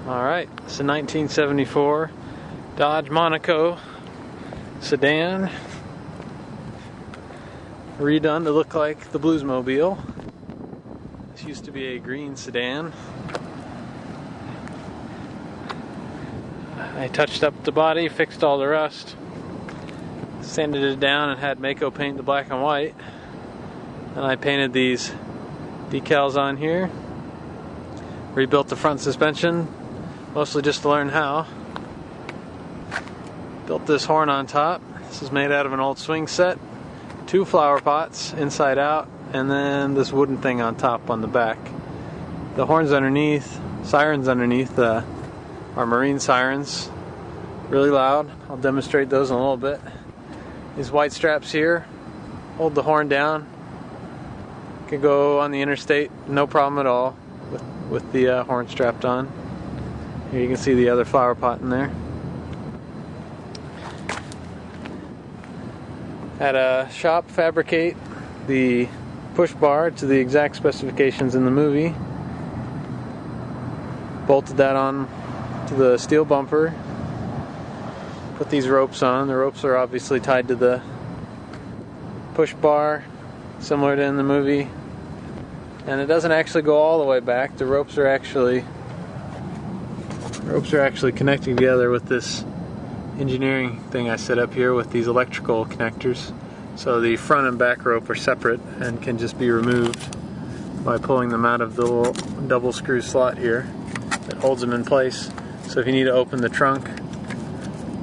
Alright, it's a 1974 Dodge Monaco sedan, redone to look like the Bluesmobile. This used to be a green sedan. I touched up the body, fixed all the rust, sanded it down and had Mako paint the black and white. And I painted these decals on here. Rebuilt the front suspension, mostly just to learn how. Built this horn on top. This is made out of an old swing set. 2 flower pots inside out, and then this wooden thing on top on the back. The horns underneath, sirens underneath, are marine sirens. Really loud. I'll demonstrate those in a little bit. These white straps here hold the horn down. Can go on the interstate, no problem at all with the horn strapped on. Here you can see the other flower pot in there. Had a shop fabricate the push bar to the exact specifications in the movie. Bolted that on to the steel bumper. Put these ropes on. The ropes are obviously tied to the push bar, similar to in the movie. And it doesn't actually go all the way back. The ropes are actually connecting together with this engineering thing I set up here with these electrical connectors. So the front and back rope are separate and can just be removed by pulling them out of the little double screw slot here that holds them in place. So if you need to open the trunk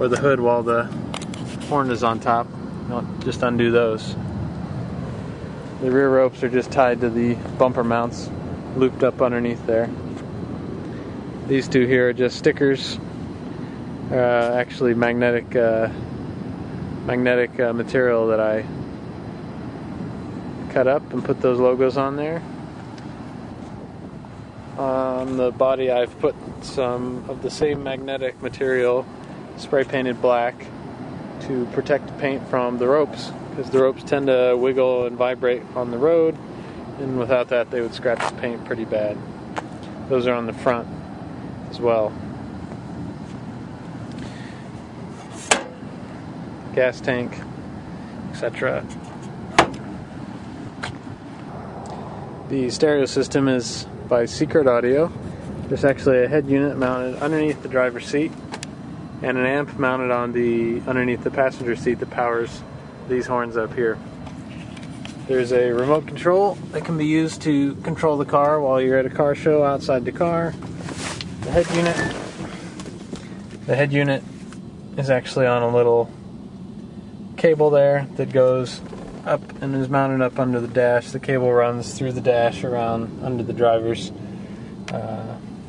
or the hood while the horn is on top, just undo those. The rear ropes are just tied to the bumper mounts, looped up underneath there. These two here are just stickers, actually magnetic material that I cut up and put those logos on there. On the body I've put some of the same magnetic material, spray painted black, to protect the paint from the ropes, because the ropes tend to wiggle and vibrate on the road, and without that they would scratch the paint pretty bad. Those are on the front as well. Gas tank, etc. The stereo system is by Secret Audio. There's actually a head unit mounted underneath the driver's seat and an amp mounted on underneath the passenger seat that powers these horns up here. There's a remote control that can be used to control the car while you're at a car show outside the car. The head unit is actually on a little cable there that goes up and is mounted up under the dash. The cable runs through the dash around under the driver's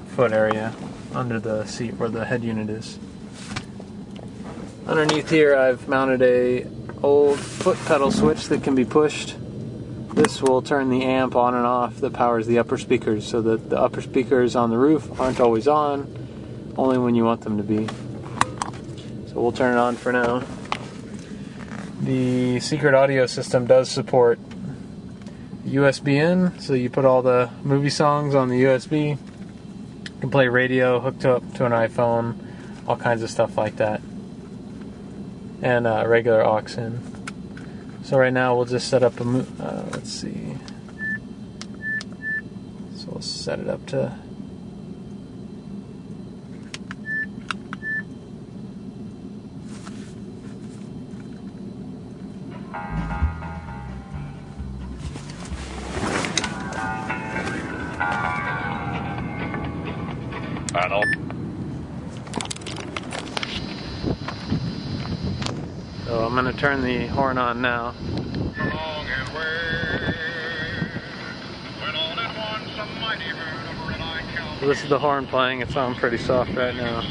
foot area, under the seat where the head unit is. Underneath here I've mounted a old foot pedal switch that can be pushed. This will turn the amp on and off that powers the upper speakers, so that the upper speakers on the roof aren't always on, only when you want them to be. So we'll turn it on for now. The Secret Audio system does support USB in, so you put all the movie songs on the USB. You can play radio hooked up to an iPhone, all kinds of stuff like that. And regular aux in. So right now we'll just set up a let's see. So we'll set it up to panel. So I'm going to turn the horn on now. So this is the horn playing. It's on pretty soft right now.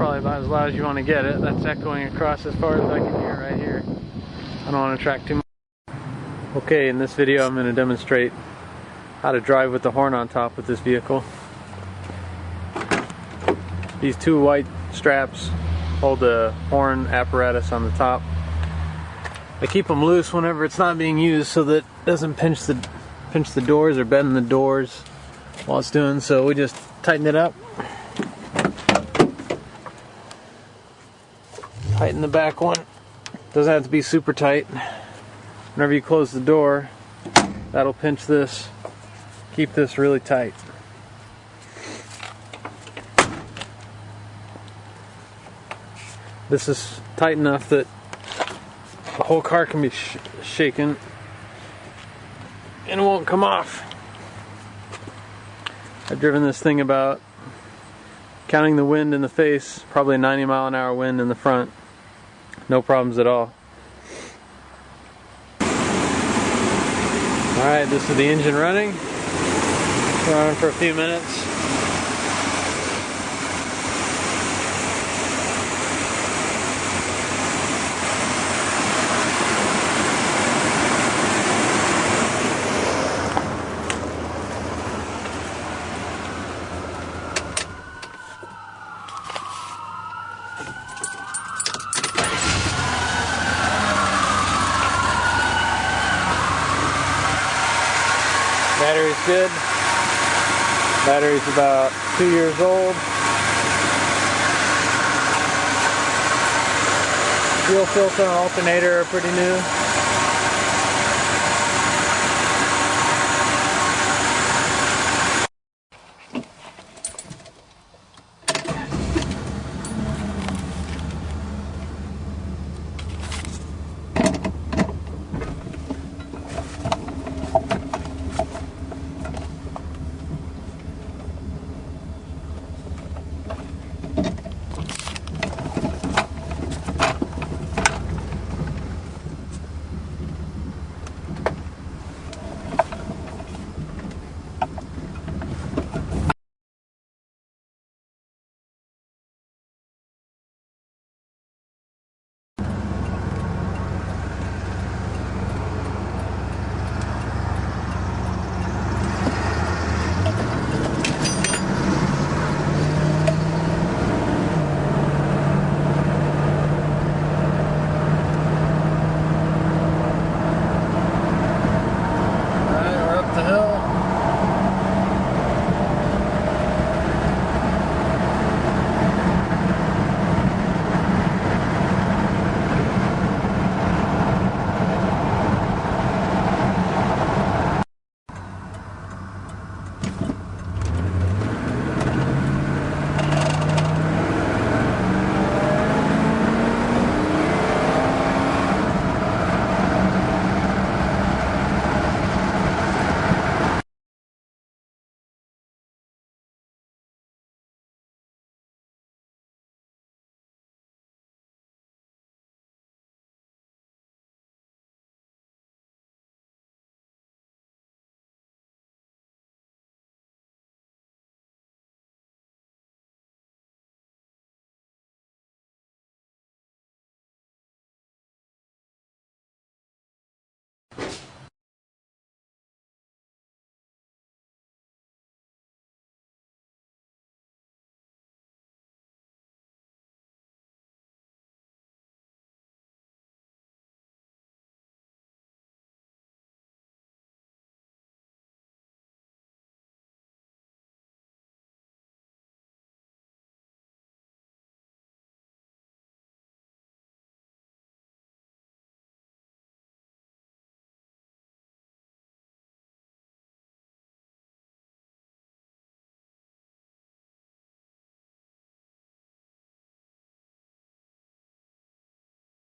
probably about as loud as you want to get it. That's echoing across as far as I can hear right here. I don't want to track too much. Okay, in this video I'm going to demonstrate how to drive with the horn on top with this vehicle. These two white straps hold the horn apparatus on the top. I keep them loose whenever it's not being used so that it doesn't pinch the doors or bend the doors while it's doing so. We just tighten it up. Tighten the back one. Doesn't have to be super tight. Whenever you close the door, that'll pinch this. Keep this really tight. This is tight enough that the whole car can be shaken and it won't come off. I've driven this thing about, counting the wind in the face, probably a 90-mile-an-hour wind in the front. No problems at all. Alright, this is the engine running. It's running for a few minutes. Battery's good. Battery's about 2 years old. Fuel filter and alternator are pretty new.